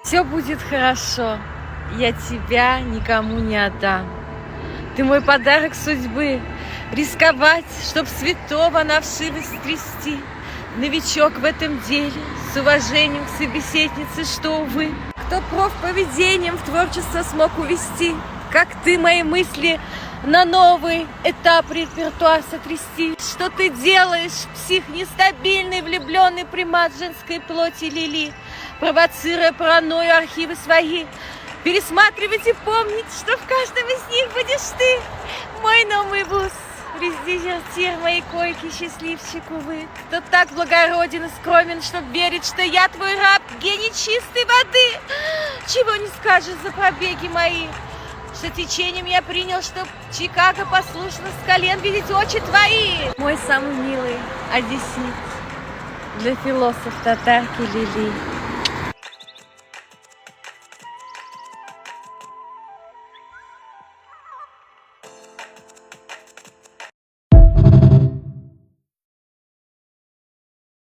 Все будет хорошо. Я тебя никому не отдам. Ты мой подарок судьбы. Рисковать, чтоб святого на вши вострясти. Новичок в этом деле, с уважением к собеседнице, что, увы. Кто профповедением в творчество смог увести, как ты мои мысли на новый этап репертуар сотрясти. Что ты делаешь, псих нестабильный, влюбленный примат женской плоти Лили, провоцируя паранойю архивы свои. Пересматривать и помнить, что в каждом из них будешь ты, мой новый бус. Дезертир моей койки, счастливчик, увы. Кто так благороден и скромен, чтоб верить, что я твой раб, гений чистой воды. Чего не скажешь за пробеги мои, что течением я принял, чтоб Чикаго послушно с колен видеть очи твои. Мой самый милый одессит, для философ татарки Лили.